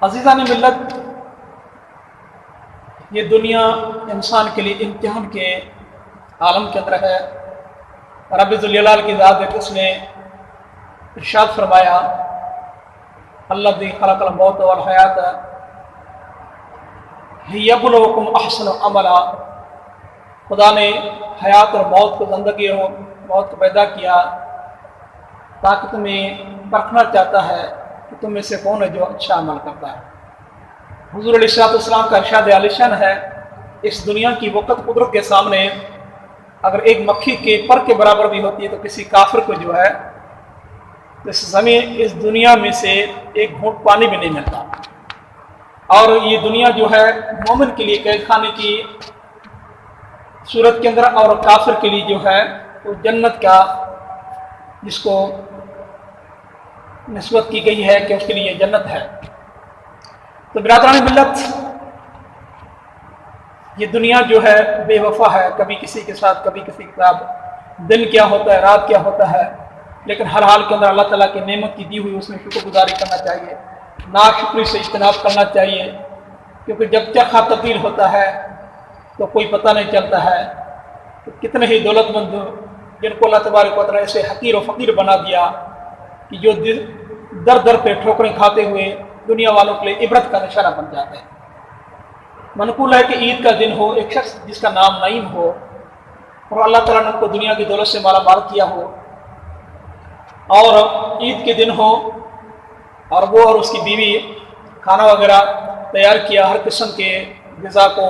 عزیزان ملت، یہ دنیا انسان کے لیے امتحان کے عالم کے اندر ہے۔ رب ذوالجلال کی ذات ہے، اس نے ارشاد فرمایا الذی خلق الموت والحیات لیبلوکم احسن عملا۔ خدا نے حیات اور موت کو، زندگی اور موت کو پیدا کیا تاکہ تمہیں پرکھنا چاہتا ہے کہ تم میں سے کون ہے جو اچھا عمل کرتا ہے۔ حضور علیہ السلام کا ارشاد عالی شان ہے، اس دنیا کی وقت قدرت کے سامنے اگر ایک مکھی کے پر کے برابر بھی ہوتی ہے تو کسی کافر کو جو ہے اس دنیا میں سے ایک گھونٹ پانی بھی نہیں ملتا۔ اور یہ دنیا جو ہے مومن کے لیے قید خانے کی صورت کے اندر، اور کافر کے لیے جو ہے وہ جنت کا، جس کو نسبت کی گئی ہے کہ اس کے لیے جنت ہے۔ تو برادران ملت، یہ دنیا جو ہے بے وفا ہے، کبھی کسی کے ساتھ کبھی کسی کے ساتھ، دن کیا ہوتا ہے رات کیا ہوتا ہے، لیکن ہر حال کے اندر اللہ تعالیٰ کی نعمت کی دی ہوئی اس میں شکر گزاری کرنا چاہیے، ناشکری سے اجتناب کرنا چاہیے، کیونکہ جب چرخہ تبدیل ہوتا ہے تو کوئی پتہ نہیں چلتا ہے کہ کتنے ہی دولت مند جن کو اللہ تبارک و تعالیٰ ایسے حقیر و فقیر بنا دیا کہ جو در در پہ ٹھوکریں کھاتے ہوئے دنیا والوں کے لیے عبرت کا نشانہ بن جاتے ہیں۔ منقول ہے کہ عید کا دن ہو، ایک شخص جس کا نام نعیم ہو اور اللہ تعالیٰ نے ان کو دنیا کی دولت سے مالا مال کیا ہو، اور عید کے دن ہو اور وہ اور اس کی بیوی کھانا وغیرہ تیار کیا، ہر قسم کے غذا کو،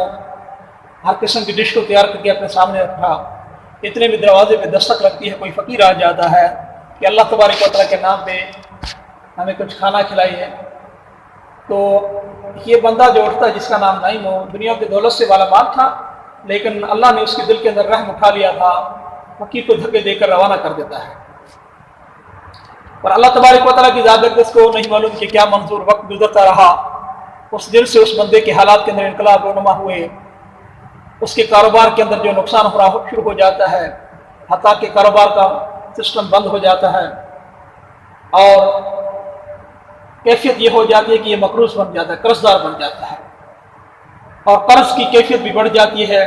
ہر قسم کی ڈش کو تیار کر کے اپنے سامنے رکھا، اتنے بھی دروازے پہ دستک لگتی ہے، کوئی فقیر آ جاتا ہے کہ اللہ تبارک و تعالیٰ کے نام پہ ہمیں کچھ کھانا کھلائیے، تو یہ بندہ جو اٹھتا ہے جس کا نام نعیم ہو، دنیا کی دولت سے والا مال تھا، لیکن اللہ نے اس کے دل کے اندر رحم اٹھا لیا تھا، فقیر کو دھکے دے کر روانہ کر دیتا ہے۔ اور اللہ تبارک و تعالیٰ کی ذات اس کو نہیں معلوم کہ کیا منظور وقت گزرتا رہا، اس دل سے اس بندے کے حالات کے اندر انقلاب رونما ہوئے، اس کے کاروبار کے اندر جو نقصان ہو رہا شروع ہو جاتا ہے، حتیٰ کہ کاروبار کا سسٹم بند ہو جاتا ہے، اور کیفیت یہ ہو جاتی ہے کہ یہ مقروض بن جاتا ہے، قرض دار بن جاتا ہے، اور قرض کی کیفیت بھی بڑھ جاتی ہے۔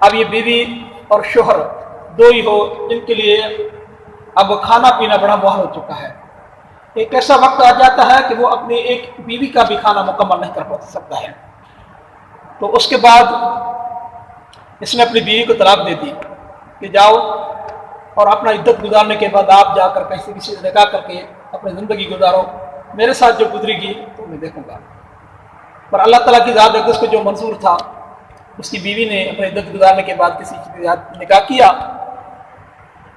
اب یہ بیوی اور شوہر دو ہی ہو جن کے لیے اب کھانا پینا بڑا محال ہو چکا ہے۔ ایک ایسا وقت آ جاتا ہے کہ وہ اپنی ایک بیوی کا بھی کھانا مکمل نہیں کر سکتا ہے، تو اس کے بعد اس نے اپنی بیوی کو طلاق دے دی کہ جاؤ اور اپنا عدت گزارنے کے بعد آپ جا کر کسی سے نکاح کر کے اپنی زندگی گزارو، میرے ساتھ جو گزرے گی تو میں دیکھوں گا۔ پر اللہ تعالیٰ کی ذات اس کو جو منظور تھا، اس کی بیوی نے اپنے عدت گزارنے کے بعد کسی کے ساتھ نکاح کیا،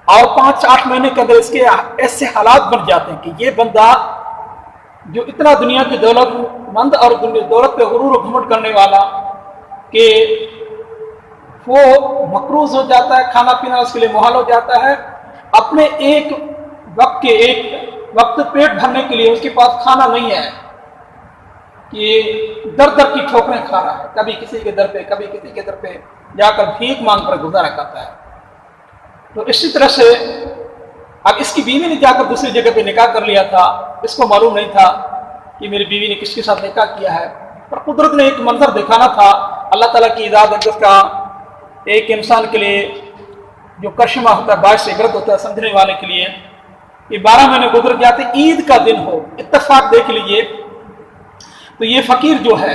اور 5-8 مہینے کے اندر اس کے ایسے حالات بن جاتے ہیں کہ یہ بندہ جو اتنا دنیا کی دولت مند اور دولت پہ غرور و گھمنڈ کرنے والا کہ وہ مقروض ہو جاتا ہے، کھانا پینا اس کے لیے محال ہو جاتا ہے، اپنے ایک وقت پیٹ بھرنے کے لیے اس کے پاس کھانا نہیں ہے کہ در در کی ٹھوکریں کھا رہا ہے، کبھی کسی کے در پہ کبھی کسی کے در پہ جا کر بھیک مانگ کر گزارا کرتا ہے۔ تو اسی طرح سے اب اس کی بیوی نے جا کر دوسری جگہ پہ نکاح کر لیا تھا، اس کو معلوم نہیں تھا کہ میری بیوی نے کس کے ساتھ نکاح کیا ہے، پر قدرت نے ایک منظر دکھانا تھا، اللہ تعالیٰ کی اجازت کا ایک انسان کے لیے جو کرشمہ ہوتا ہے، باعث عبرت ہوتا ہے سمجھنے والے کے لیے۔ یہ 12 مہینے گزر جاتے، عید کا دن ہو، اتفاق دیکھ لیجئے تو یہ فقیر جو ہے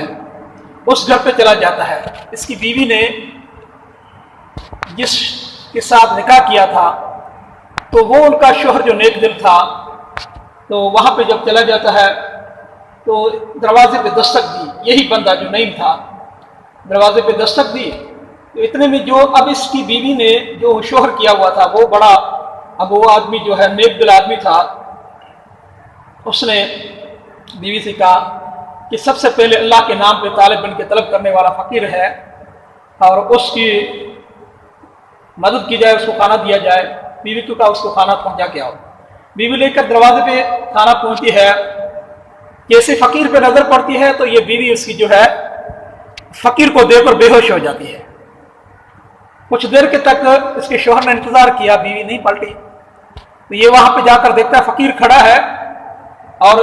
اس گھر پہ چلا جاتا ہے، اس کی بیوی نے جس کے ساتھ نکاح کیا تھا تو وہ ان کا شوہر جو نیک دل تھا، تو وہاں پہ جب چلا جاتا ہے تو دروازے پہ دستک دی، یہی بندہ جو نعیم تھا دروازے پہ دستک دی، تو اتنے میں جو اب اس کی بیوی نے جو شوہر کیا ہوا تھا وہ بڑا، اب وہ آدمی جو ہے نیک دل آدمی تھا، اس نے بیوی سے کہا کہ سب سے پہلے اللہ کے نام پہ طالب بن کے طلب کرنے والا فقیر ہے، اور اس کی مدد کی جائے، اس کو کھانا دیا جائے۔ بیوی کو کہا اس کو کھانا پہنچا کے آؤ۔ بیوی لے کر دروازے پہ کھانا پہنچتی ہے، جیسے فقیر پہ نظر پڑتی ہے تو یہ بیوی اس کی جو ہے فقیر کو دیکھ کر بے ہوش ہو جاتی ہے۔ کچھ دیر کے تک اس کے شوہر نے انتظار کیا، بیوی نہیں پلٹی، تو یہ وہاں پہ جا کر دیکھتا ہے فقیر کھڑا ہے، اور